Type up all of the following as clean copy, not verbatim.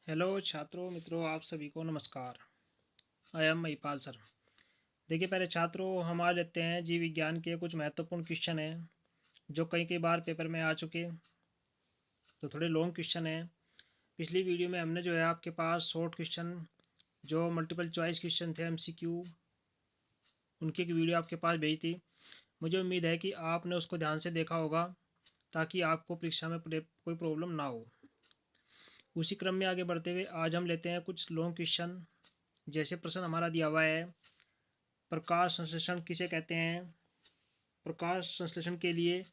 Hello छात्रों मित्रों, आप सभी को नमस्कार। I am Mahipal sir. देखिए पहले छात्रों, हम आज लेते हैं जीव विज्ञान के कुछ महत्वपूर्ण क्वेश्चन हैं जो कई कई बार पेपर में आ चुके, तो थोड़े लॉन्ग क्वेश्चन हैं। पिछली वीडियो में हमने जो है आपके पास शॉर्ट क्वेश्चन जो मल्टीपल चॉइस क्वेश्चन थे एमसीक्यू, उनकी एक वीडियो आपके पास भेजी थी। मुझे उम्मीद है कि आपने उसको ध्यान से देखा होगा ताकि आपको परीक्षा में कोई प्रॉब्लम ना हो। उसी क्रम में आगे बढ़ते हुए आज हम लेते हैं कुछ लॉन्ग क्वेश्चन। जैसे प्रश्न हमारा दिया हुआ है, प्रकाश संश्लेषण किसे कहते हैं? प्रकाश संश्लेषण के लिए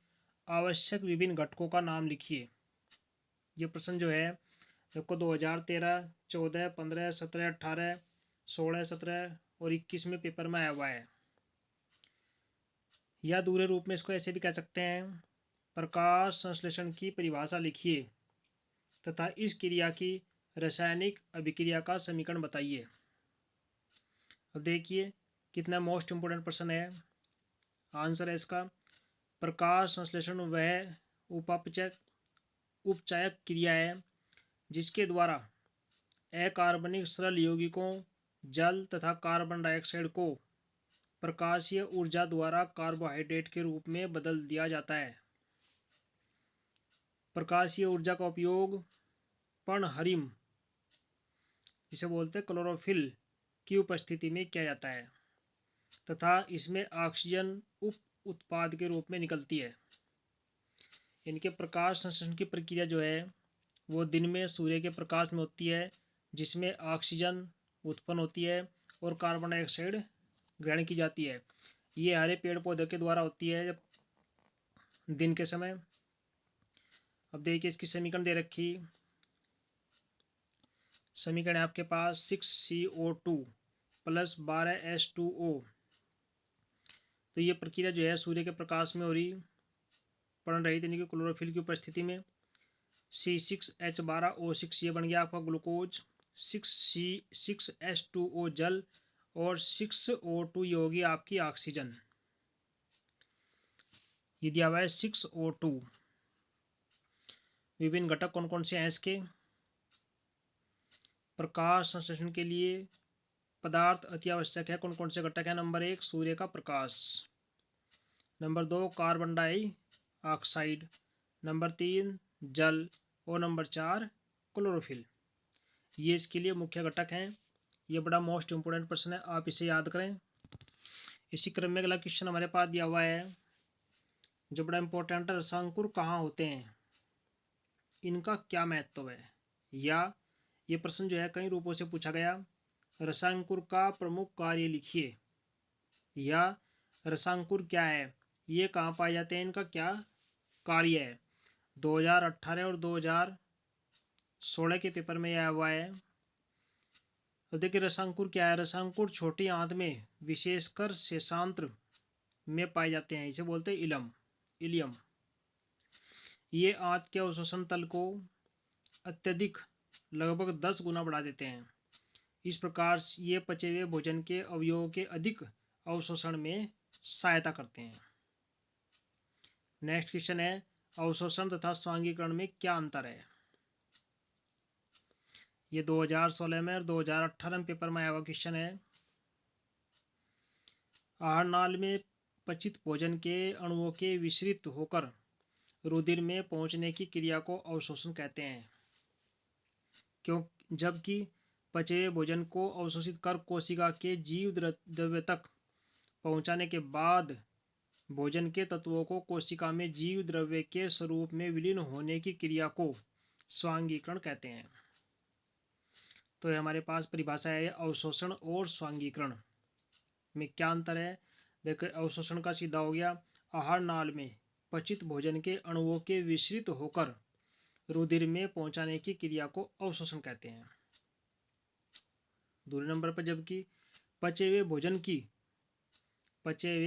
आवश्यक विभिन्न घटकों का नाम लिखिए। ये प्रश्न जो है देखो 2013, 14, 15, 17, 18, 16, 17 और 21 में पेपर में आया हुआ है। या दूसरे रूप में इसको ऐसे भी कह सकते हैं, प्रकाश संश्लेषण की परिभाषा लिखिए तथा इस क्रिया की रासायनिक अभिक्रिया का समीकरण बताइए। अब देखिए कितना मोस्ट इम्पोर्टेंट प्रश्न है। आंसर है इसका, प्रकाश संश्लेषण वह उपचायक क्रिया है जिसके द्वारा अकार्बनिक सरल यौगिकों जल तथा कार्बन डाइऑक्साइड को प्रकाशीय ऊर्जा द्वारा कार्बोहाइड्रेट के रूप में बदल दिया जाता है। प्रकाशीय ऊर्जा का उपयोग पर्णहरिम, जिसे बोलते हैं क्लोरोफिल, की उपस्थिति में किया जाता है तथा इसमें ऑक्सीजन उप उत्पाद के रूप में निकलती है। इनके प्रकाश संश्लेषण की प्रक्रिया जो है वो दिन में सूर्य के प्रकाश में होती है, जिसमें ऑक्सीजन उत्पन्न होती है और कार्बन डाइऑक्साइड ग्रहण की जाती है। ये हरे पेड़ पौधे के द्वारा होती है जब दिन के समय। अब देखिए इसकी समीकरण दे रखी, समीकरण है आपके पास 6CO2 प्लस 12H2O। तो ये प्रक्रिया जो है सूर्य के प्रकाश में हो रही पड़ रही थी क्लोरोफिल की उपस्थिति में। C6H12O6 ये बन गया आपका ग्लूकोज, 6H2O जल और 6O2 ये होगी आपकी ऑक्सीजन। ये दिया हुआ है 6O2। विभिन्न घटक कौन कौन से हैं इसके? प्रकाश संश्लेषण के लिए पदार्थ अति आवश्यक है। कौन कौन से घटक है? नंबर 1 सूर्य का प्रकाश, नंबर 2 कार्बन डाइऑक्साइड, नंबर 3 जल और नंबर 4 क्लोरोफिल। ये इसके लिए मुख्य घटक हैं। ये बड़ा मोस्ट इम्पोर्टेंट प्रश्न है, आप इसे याद करें। इसी क्रम में अगला क्वेश्चन हमारे पास दिया हुआ है जो बड़ा इंपॉर्टेंट है, रसांकुर कहाँ होते हैं, इनका क्या महत्व है? या ये प्रश्न जो है कई रूपों से पूछा गया। रसांकुर का प्रमुख कार्य लिखिए, या रसांकुर क्या है, ये कहाँ पाए जाते हैं, इनका क्या कार्य है। 2018 और 2016 के पेपर में आया हुआ है। तो देखिए रसांकुर क्या है। रसांकुर छोटी आंत में विशेषकर शेषांत्र में पाए जाते हैं, इसे बोलते हैं इलियम। ये आंत के अवशोषण तल को अत्यधिक लगभग 10 गुना बढ़ा देते हैं। इस प्रकार ये पचे हुए भोजन के अवयवों के अधिक अवशोषण में सहायता करते हैं। नेक्स्ट क्वेश्चन है, अवशोषण तथा स्वांगीकरण में क्या अंतर है? ये 2016 में और 2018 में पेपर में आया हुआ क्वेश्चन है। आहार नाल में पचित भोजन के अणुओं के विसरित होकर रुधिर में पहुंचने की क्रिया को अवशोषण कहते हैं। क्यों? जबकि पचे हुए भोजन को अवशोषित कर कोशिका के जीव द्रव्य तक पहुंचाने के बाद भोजन के तत्वों को कोशिका में जीव द्रव्य के स्वरूप में विलीन होने की क्रिया को स्वांगीकरण कहते हैं। तो ये हमारे पास परिभाषा है, अवशोषण और स्वांगीकरण में क्या अंतर है। देखो अवशोषण का सीधा हो गया, आहार नाल में पचित भोजन के अणुओं के विसरित होकर रुधिर में पहुंचाने की क्रिया को अवशोषण कहते हैं। दूसरे नंबर पर जबकि पचे हुए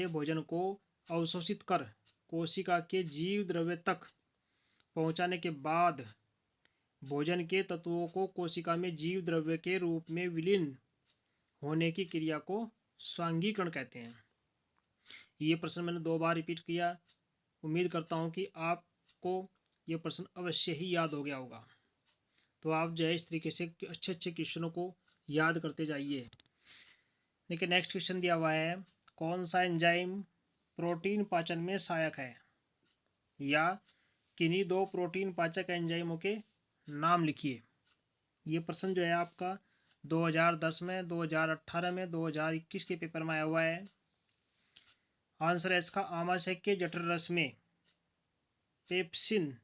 भोजन को अवशोषित कर कोशिका के जीव द्रव्य तक पहुंचाने के बाद भोजन के तत्वों को कोशिका में जीव द्रव्य के रूप में विलीन होने की क्रिया को स्वांगीकरण कहते हैं। ये प्रश्न मैंने 2 बार रिपीट किया, उम्मीद करता हूँ कि आपको ये प्रश्न अवश्य ही याद हो गया होगा। तो आप जो है इस तरीके से अच्छे अच्छे क्वेश्चनों को याद करते जाइए। देखिए नेक्स्ट क्वेश्चन दिया हुआ है, कौन सा एंजाइम प्रोटीन पाचन में सहायक है, या किन्हीं दो प्रोटीन पाचक एंजाइमों के नाम लिखिए। ये प्रश्न जो है आपका 2010 में, 2018 में, 2021 के पेपर में आया हुआ है। आंसर है इसका, आमाशय के जठर रस में पेप्सिन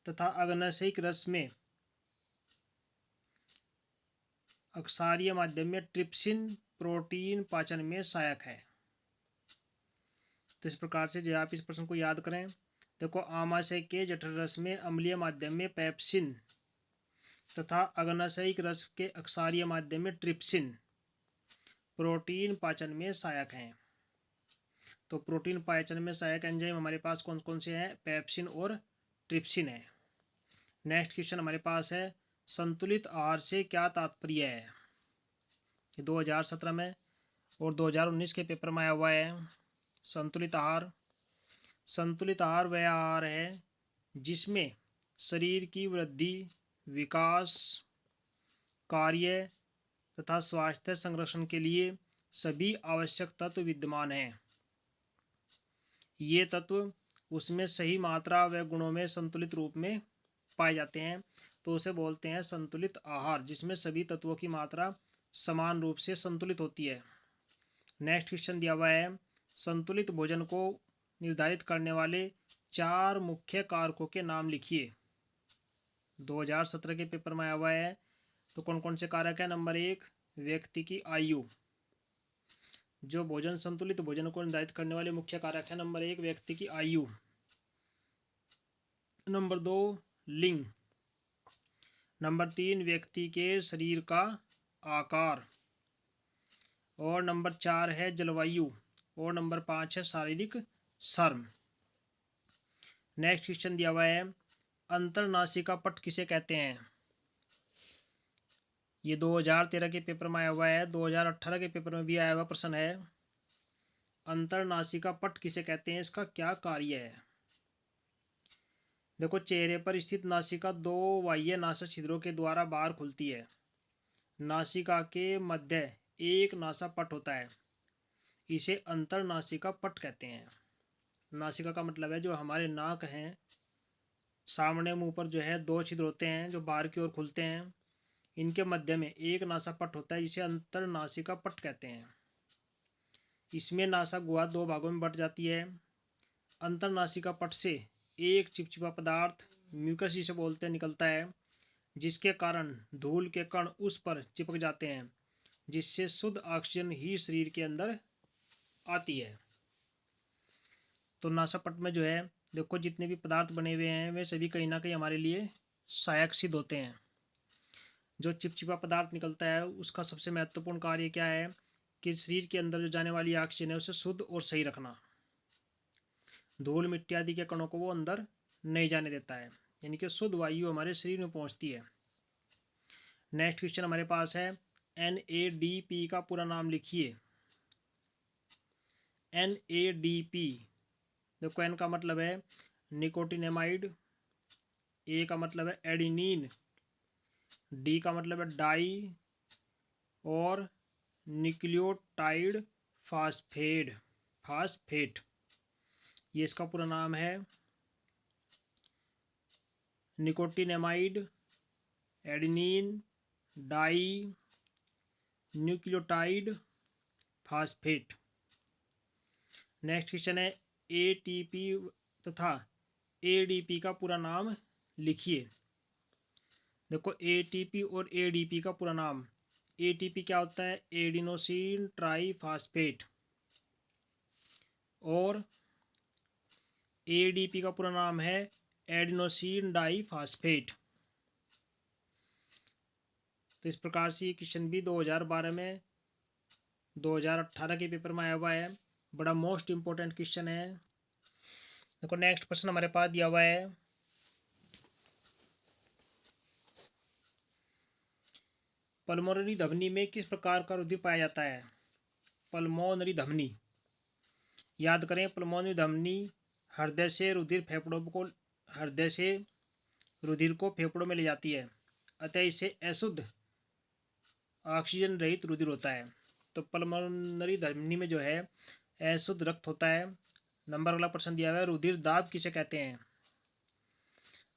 तथा अग्नाशयिक रस में अक्षारीय माध्यम में ट्रिप्सिन प्रोटीन पाचन में सहायक है। तो इस प्रकार से जो आप इस प्रश्न को याद करें। देखो, आमाशय के जठर रस में अम्लीय माध्यम में पेप्सिन तथा अग्नाशयिक रस के अक्षारीय माध्यम में ट्रिप्सिन प्रोटीन पाचन में सहायक हैं। तो प्रोटीन पाचन में सहायक एंजाइम हमारे पास कौन कौन से हैं? पेप्सिन और ट्रिप्सिन है। नेक्स्ट क्वेश्चन हमारे पास है, संतुलित आहार से क्या तात्पर्य है? 2017 में और 2019 के पेपर में आया हुआ है। संतुलित आहार, संतुलित आहार वह आहार है जिसमें शरीर की वृद्धि, विकास, कार्य तथा स्वास्थ्य संरक्षण के लिए सभी आवश्यक तत्व विद्यमान हैं। ये तत्व उसमें सही मात्रा व गुणों में संतुलित रूप में पाए जाते हैं, तो उसे बोलते हैं संतुलित आहार, जिसमें सभी तत्वों की मात्रा समान रूप से संतुलित होती है। नेक्स्ट क्वेश्चन दिया हुआ है, संतुलित भोजन को निर्धारित करने वाले 4 मुख्य कारकों के नाम लिखिए। 2017 के पेपर में आया हुआ है। तो कौन कौन से कारक है? नंबर 1, व्यक्ति की आयु। जो भोजन संतुलित भोजन को निर्धारित करने वाले मुख्य कारक है, नंबर 1 व्यक्ति की आयु, नंबर 2 लिंग, नंबर 3 व्यक्ति के शरीर का आकार, और नंबर 4 है जलवायु, और नंबर 5 है शारीरिक श्रम। नेक्स्ट क्वेश्चन दिया हुआ है, अंतरनासिका पट किसे कहते हैं? ये 2013 के पेपर में आया हुआ है। 2018 के पेपर में भी आया हुआ प्रश्न है। अंतरनासिका पट किसे कहते हैं? इसका क्या कार्य है? देखो, चेहरे पर स्थित नासिका 2 बाह्य नासा छिद्रों के द्वारा बाहर खुलती है। नासिका के मध्य एक नासा पट होता है, इसे अंतरनासिका पट कहते हैं। नासिका का मतलब है जो हमारे नाक हैं, सामने मुंह पर जो है 2 छिद्र होते हैं जो बाहर की ओर खुलते हैं। इनके मध्य में एक नासा पट होता है, जिसे अंतरनासिका पट कहते हैं। इसमें नासा गुहा 2 भागों में बट जाती है। अंतरनासिका पट से एक चिपचिपा पदार्थ, म्यूकस जिसे बोलते हैं, निकलता है, जिसके कारण धूल के कण उस पर चिपक जाते हैं, जिससे शुद्ध ऑक्सीजन ही शरीर के अंदर आती है। तो नासापट में जो है देखो, जितने भी पदार्थ बने हुए हैं वे सभी कहीं ना कहीं हमारे लिए सहायक सिद्ध होते हैं। जो चिपचिपा पदार्थ निकलता है उसका सबसे महत्वपूर्ण कार्य क्या है कि शरीर के अंदर जो जाने वाली ऑक्सीजन है उसे शुद्ध और सही रखना। धूल मिट्टी आदि के कणों को वो अंदर नहीं जाने देता है, यानी कि शुद्ध वायु हमारे शरीर में पहुंचती है। नेक्स्ट क्वेश्चन हमारे पास है, NADP का पूरा नाम लिखिए। NADP, देखो N का मतलब है निकोटिनेमाइड, A का मतलब है एडिनिन, D का मतलब है डाई, और न्यूक्लियोटाइड फास्फेट, ये इसका पूरा नाम है। Nicotinamide, adenine, di, nucleotide phosphate. Next question है, ATP तथा ADP का पूरा नाम लिखिए। देखो, ATP और ADP का पूरा नाम, ATP क्या होता है? एडिनोसिन ट्राईफास्फेट, और ADP का पूरा नाम है एडिनोसिन डाईफास्फेट। तो इस प्रकार से ये क्वेश्चन भी 2012 में, 2018 के पेपर में आया हुआ है। बड़ा मोस्ट इम्पोर्टेंट क्वेश्चन है। देखो नेक्स्ट प्रश्न हमारे पास दिया हुआ है, पल्मोनरी धमनी में किस प्रकार का रुधिर पाया जाता है? पल्मोनरी धमनी, याद करें, पल्मोनरी धमनी हृदय से रुधिर को फेफड़ों में ले जाती है। अतः इसे अशुद्ध ऑक्सीजन रहित रुधिर होता है। तो पल्मोनरी धमनी में जो है अशुद्ध रक्त होता है। नंबर अगला प्रश्न दिया हुआ है, रुधिर दाब किसे कहते हैं?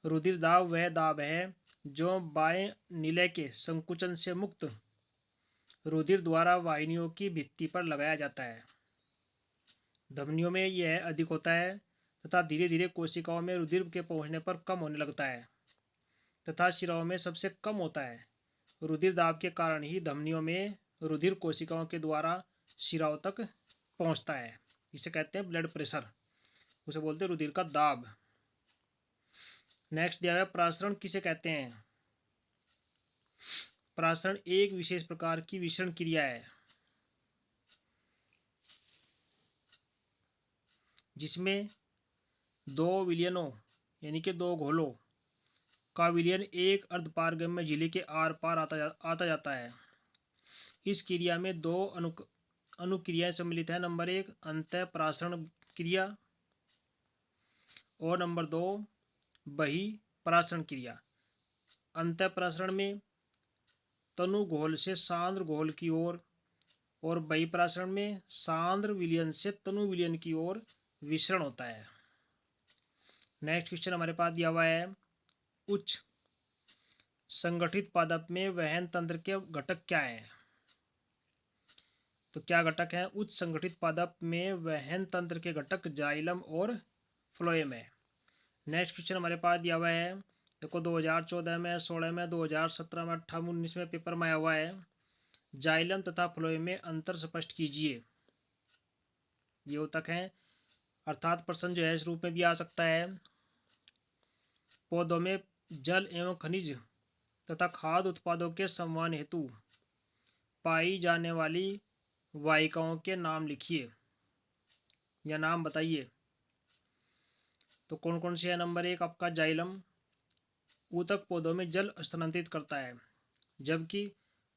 रुधिर दाब वह दाब है जो बाएं निलय के संकुचन से मुक्त रुधिर द्वारा वाहिनियों की भित्ति पर लगाया जाता है। धमनियों में यह अधिक होता है तथा धीरे धीरे कोशिकाओं में रुधिर के पहुंचने पर कम होने लगता है तथा शिराओं में सबसे कम होता है। रुधिर दाब के कारण ही धमनियों में रुधिर कोशिकाओं के द्वारा शिराओं तक पहुंचता है। इसे कहते हैं ब्लड प्रेशर, उसे बोलते हैं रुधिर का दाब। नेक्स्ट दिया है, प्रासरण किसे कहते हैं? प्रासरण एक विशेष प्रकार की विसरण क्रिया है जिसमें दो विलयनों यानी कि दो घोलों का विलयन एक अर्धपारगम्य झिल्ली के आर पार आता जाता है। इस क्रिया में दो अनुक्रियाएं सम्मिलित है। नंबर 1 अंतःप्रासरण क्रिया और नंबर 2 बहिःप्रासरण क्रिया। अंतःप्रासरण में तनु घोल से सांद्र घोल की ओर और बहिःप्रासरण में सांद्र विलयन से तनु विलयन की ओर विसरण होता है। नेक्स्ट क्वेश्चन हमारे पास दिया हुआ है, उच्च संगठित पादप में वहन तंत्र के घटक क्या हैं? तो क्या घटक हैं? उच्च संगठित पादप में वहन तंत्र के घटक जाइलम और फ्लोएम है। नेक्स्ट क्वेश्चन हमारे पास दिया हुआ है, देखो 2014 में, 16 में, 2017 में, 18 में, 19 में पेपर में आया हुआ है। जाइलम तथा फ्लोएम में अंतर स्पष्ट कीजिए। ये उत्तक हैं, अर्थात प्रश्न जो है इस रूप में भी आ सकता है, पौधों में जल एवं खनिज तथा खाद्य उत्पादों के संवहन हेतु पाई जाने वाली वाहिकाओं के नाम लिखिए या नाम बताइए। तो कौन कौन से है? नंबर 1 आपका जाइलम, ऊतक पौधों में जल स्थानांतरित करता है, जबकि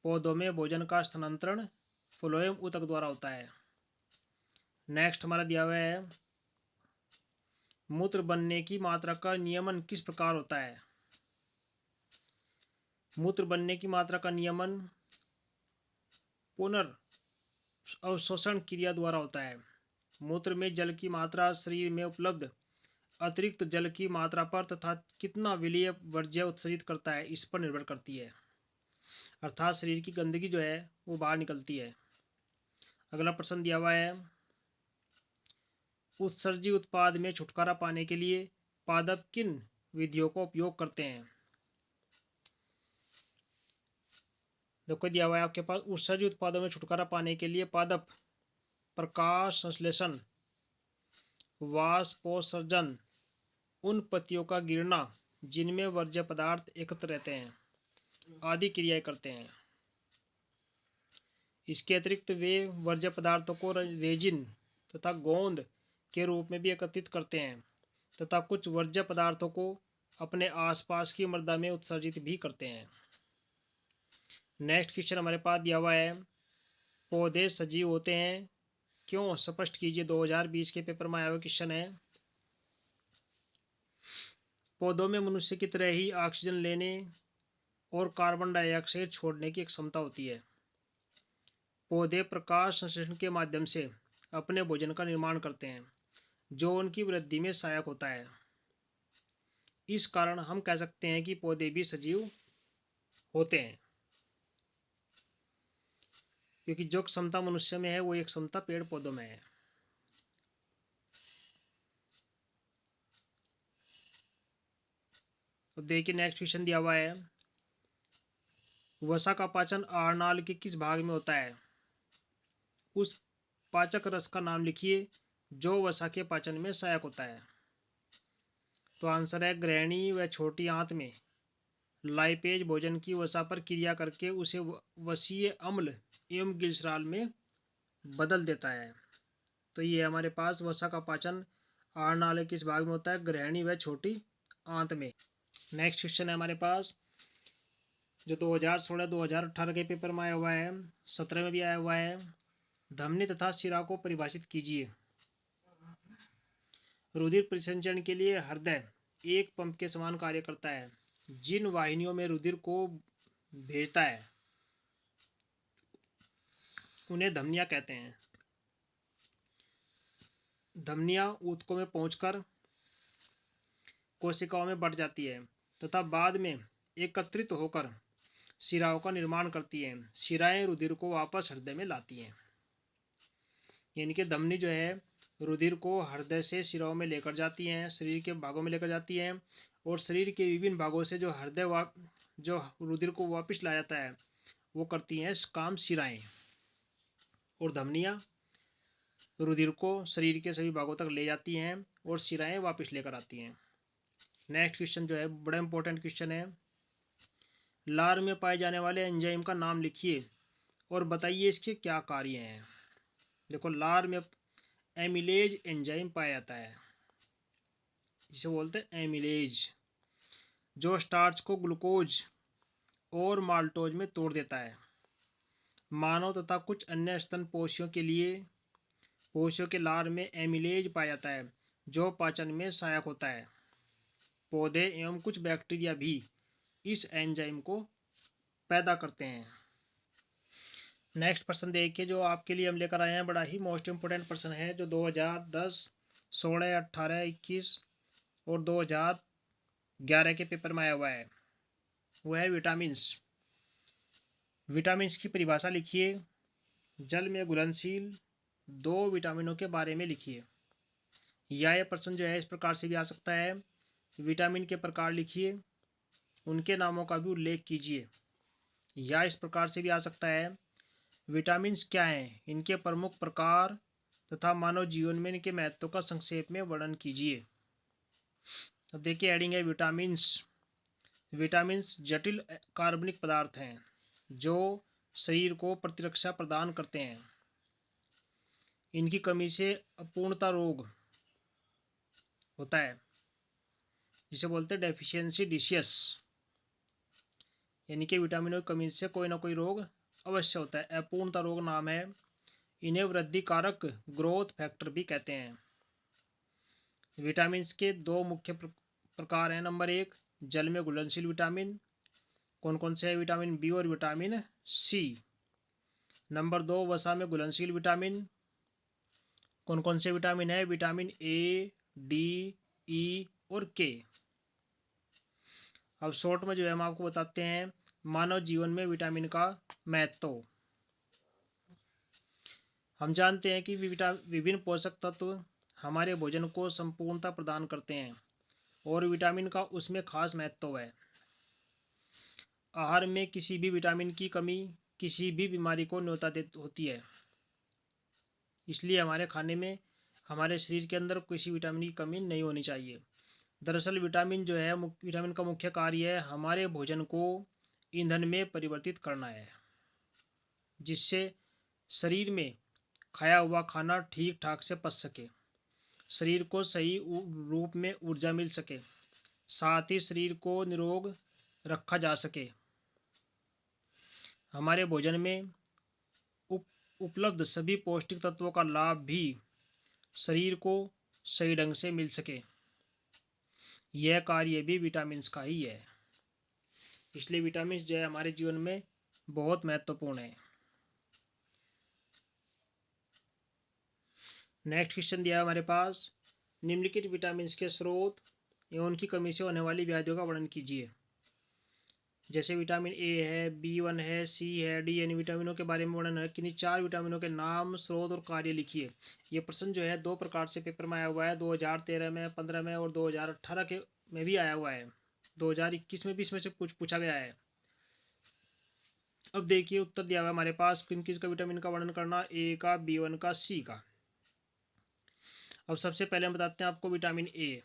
पौधों में भोजन का स्थानांतरण फ्लोएम ऊतक द्वारा होता है। नेक्स्ट हमारा दिया हुआ है, मूत्र बनने की मात्रा का नियमन किस प्रकार होता है? मूत्र बनने की मात्रा का नियमन पुनर्अवशोषण क्रिया द्वारा होता है। मूत्र में जल की मात्रा शरीर में उपलब्ध अतिरिक्त जल की मात्रा पर तथा कितना विलीय वर्ज्य उत्सर्जित करता है इस पर निर्भर करती है। अर्थात शरीर की गंदगी जो है वो बाहर निकलती है। अगला प्रश्न दिया हुआ है, उत्सर्जी उत्पाद में छुटकारा पाने के लिए पादप किन विधियों का उपयोग करते हैं? देखो दिया हुआ है आपके पास, उत्सर्जी उत्पादों में छुटकारा पाने के लिए पादप प्रकाश संश्लेषण, वाष्पोत्सर्जन, उन पत्तियों का गिरना जिनमें वर्ज्य पदार्थ एकत्र रहते हैं आदि क्रियाएं करते हैं। इसके अतिरिक्त वे वर्ज्य पदार्थों को रेजिन तथा गोंद के रूप में भी एकत्रित करते हैं तथा कुछ वर्ज्य पदार्थों को अपने आसपास की मृदा में उत्सर्जित भी करते हैं। नेक्स्ट क्वेश्चन हमारे पास दिया हुआ है, पौधे सजीव होते हैं क्यों? स्पष्ट कीजिए। 2020 के पेपर में आया हुआ क्वेश्चन है। पौधों में मनुष्य की तरह ही ऑक्सीजन लेने और कार्बन डाइऑक्साइड छोड़ने की एक क्षमता होती है। पौधे प्रकाश संश्लेषण के माध्यम से अपने भोजन का निर्माण करते हैं जो उनकी वृद्धि में सहायक होता है। इस कारण हम कह सकते हैं कि पौधे भी सजीव होते हैं, क्योंकि जो क्षमता मनुष्य में है वो एक क्षमता पेड़ पौधों में है। तो देखिए नेक्स्ट क्वेश्चन दिया हुआ है, वसा का पाचन आहारनाल के किस भाग में होता है? उस पाचक रस का नाम लिखिए जो वसा के पाचन में सहायक होता है। तो आंसर है, ग्रहणी व छोटी आंत में लाइपेज भोजन की वसा पर क्रिया करके उसे वसीय अम्ल एवं ग्लिसरॉल में बदल देता है। तो ये हमारे पास वसा का पाचन आहारनाल किस भाग में होता है? ग्रहणी व छोटी आंत में। नेक्स्ट क्वेश्चन है हमारे पास जो 2016-2018 के पेपर में आया हुआ है, 17 में भी आया हुआ है। धमनी तथा शिरा को परिभाषित कीजिए। रुधिर परिसंचरण के लिए हृदय एक पंप के समान कार्य करता है। जिन वाहिनियों में रुधिर को भेजता है उन्हें धमनियां कहते हैं। धमनियां ऊतकों में पहुंचकर कोशिकाओं में बढ़ जाती है तथा बाद में एकत्रित होकर शिराओं का निर्माण करती हैं। शिराएं रुधिर को वापस हृदय में लाती हैं। यानी कि धमनी जो है रुधिर को हृदय से शिराओं में लेकर जाती हैं, शरीर के भागों में लेकर जाती हैं, और शरीर के विभिन्न भागों से जो जो रुधिर को वापस लाया जाता है वो करती हैं काम शिराएं। और धमनियां रुधिर को शरीर के सभी भागों तक ले जाती हैं और शिराएं वापस लेकर आती हैं। नेक्स्ट क्वेश्चन जो है बड़ा इंपॉर्टेंट क्वेश्चन है। लार में पाए जाने वाले एंजाइम का नाम लिखिए और बताइए इसके क्या कार्य हैं। देखो, लार में एमिलेज एंजाइम पाया जाता है, जिसे बोलते हैं एमिलेज, जो स्टार्च को ग्लूकोज और माल्टोज में तोड़ देता है। मानव तथा कुछ अन्य स्तन पोषियों के लार में एमिलेज पाया जाता है, जो पाचन में सहायक होता है। पौधे एवं कुछ बैक्टीरिया भी इस एंजाइम को पैदा करते हैं। नेक्स्ट प्रश्न देखिए जो आपके लिए हम लेकर आए हैं, बड़ा ही मोस्ट इम्पोर्टेंट प्रश्न है जो 2010, 16, 18, 21 और 2011 के पेपर में आया हुआ है। वो है विटामिन्स। विटामिन्स की परिभाषा लिखिए। जल में घुलनशील 2 विटामिनों के बारे में लिखिए। या यह प्रश्न जो है इस प्रकार से भी आ सकता है, विटामिन के प्रकार लिखिए, उनके नामों का भी उल्लेख कीजिए। या इस प्रकार से भी आ सकता है, विटामिन्स क्या हैं, इनके प्रमुख प्रकार तथा मानव जीवन में इनके महत्व का संक्षेप में वर्णन कीजिए। अब देखिए हेडिंग है विटामिन्स। विटामिन्स जटिल कार्बनिक पदार्थ हैं जो शरीर को प्रतिरक्षा प्रदान करते हैं। इनकी कमी से अपूर्णता रोग होता है, जिसे बोलते हैं डेफिशिएंसी डिसीज। यानी कि विटामिनों की कमी से कोई ना कोई रोग अवश्य होता है। अपूर्णता रोग नाम है। इन्हें वृद्धि कारक ग्रोथ फैक्टर भी कहते हैं। विटामिन्स के 2 मुख्य प्रकार हैं। नंबर 1 जल में घुलनशील विटामिन। कौन कौन से है? विटामिन बी और विटामिन सी। नंबर 2 वसा में घुलनशील विटामिन। कौन कौन से विटामिन है? विटामिन ए, डी, ई और के। अब शॉर्ट में जो है हम आपको बताते हैं मानव जीवन में विटामिन का महत्व। हम जानते हैं कि विभिन्न पोषक तत्व हमारे भोजन को संपूर्णता प्रदान करते हैं और विटामिन का उसमें खास महत्व है। आहार में किसी भी विटामिन की कमी किसी भी बीमारी को न्योता होती है। इसलिए हमारे खाने में हमारे शरीर के अंदर किसी विटामिन की कमी नहीं होनी चाहिए। दरअसल विटामिन जो है विटामिन का मुख्य कार्य है हमारे भोजन को ईंधन में परिवर्तित करना है, जिससे शरीर में खाया हुआ खाना ठीक ठाक से पच सके, शरीर को सही रूप में ऊर्जा मिल सके, साथ ही शरीर को निरोग रखा जा सके। हमारे भोजन में उपलब्ध सभी पौष्टिक तत्वों का लाभ भी शरीर को सही ढंग से मिल सके, यह कार्य भी विटामिन्स का ही है। इसलिए विटामिन्स जो है हमारे जीवन में बहुत महत्वपूर्ण है। नेक्स्ट क्वेश्चन दिया है हमारे पास, निम्नलिखित विटामिन्स के स्रोत एवं उनकी कमी से होने वाली व्याधियों का वर्णन कीजिए। जैसे विटामिन ए है, B1 है, सी है, डी, यानी विटामिनों के बारे में वर्णन है। किन्हीं 4 विटामिनों के नाम, स्रोत और कार्य लिखिए। ये प्रश्न जो है 2 प्रकार से पेपर में आया हुआ है, 2013 में, 15 में और 2018 के में भी आया हुआ है। 2021 में भी इसमें से कुछ पूछा गया है। अब देखिए उत्तर दिया हुआ है हमारे पास, किन किस का विटामिन का वर्णन करना, ए का, B1 का, सी का। अब सबसे पहले हम बताते हैं आपको विटामिन ए।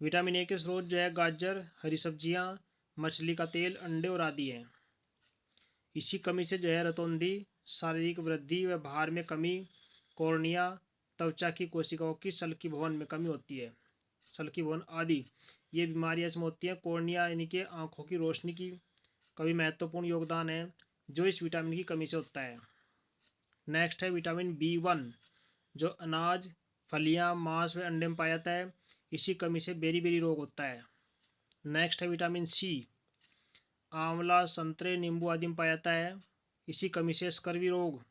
विटामिन ए के स्रोत जो है गाजर, हरी सब्जियां, मछली का तेल, अंडे और आदि हैं। इसी कमी से जो है रतौंधी, शारीरिक वृद्धि व भार में कमी, कॉर्निया, त्वचा की कोशिकाओं की सल्की भवन में कमी होती है, सल्की भवन आदि ये बीमारियां इसमें होती हैं। कॉर्निया यानी कि आँखों की रोशनी की कभी महत्वपूर्ण योगदान है जो इस विटामिन की कमी से होता है। नेक्स्ट है विटामिन B1 जो अनाज, फलियां, मांस व अंडे में पाया जाता है। इसी कमी से बेरी बेरी रोग होता है। नेक्स्ट है विटामिन सी, आंवला, संतरे, नींबू आदि में पाया जाता है। इसी कमी से स्कर्वी रोग,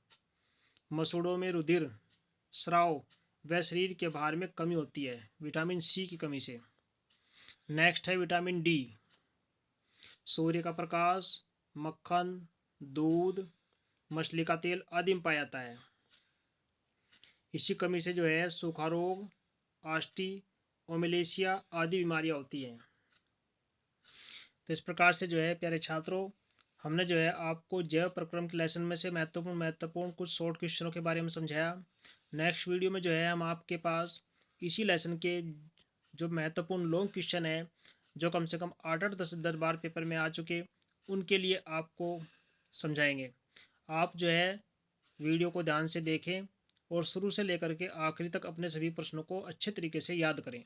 मसूड़ों में रुधिर स्राव व शरीर के भार में कमी होती है विटामिन सी की कमी से। नेक्स्ट है विटामिन डी, सूर्य का प्रकाश, मक्खन, दूध, मछली का तेल आदि में पाया जाता है। इसी कमी से जो है सूखा रोग, आष्टी, ओमेलेशिया आदि बीमारियां होती हैं। तो इस प्रकार से जो है प्यारे छात्रों, हमने जो है आपको जैव प्रक्रम के लेसन में से महत्वपूर्ण कुछ शॉर्ट क्वेश्चनों के बारे में समझाया। नेक्स्ट वीडियो में जो है हम आपके पास इसी लेसन के जो महत्वपूर्ण लॉन्ग क्वेश्चन है, जो कम से कम 8-8 10-10 बार पेपर में आ चुके, उनके लिए आपको समझाएंगे। आप जो है वीडियो को ध्यान से देखें और शुरू से लेकर के आखिरी तक अपने सभी प्रश्नों को अच्छे तरीके से याद करें।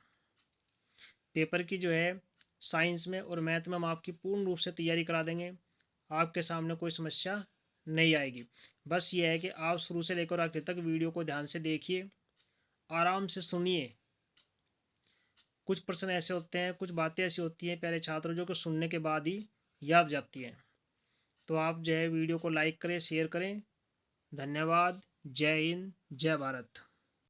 पेपर की जो है साइंस में और मैथ में हम आपकी पूर्ण रूप से तैयारी करा देंगे। आपके सामने कोई समस्या नहीं आएगी। बस ये है कि आप शुरू से लेकर आखिर तक वीडियो को ध्यान से देखिए, आराम से सुनिए। कुछ प्रश्न ऐसे होते हैं, कुछ बातें ऐसी होती हैं प्यारे छात्रों, जो कि सुनने के बाद ही याद जाती हैं। तो आप जो है वीडियो को लाइक करें, शेयर करें। धन्यवाद। जय हिंद, जय भारत।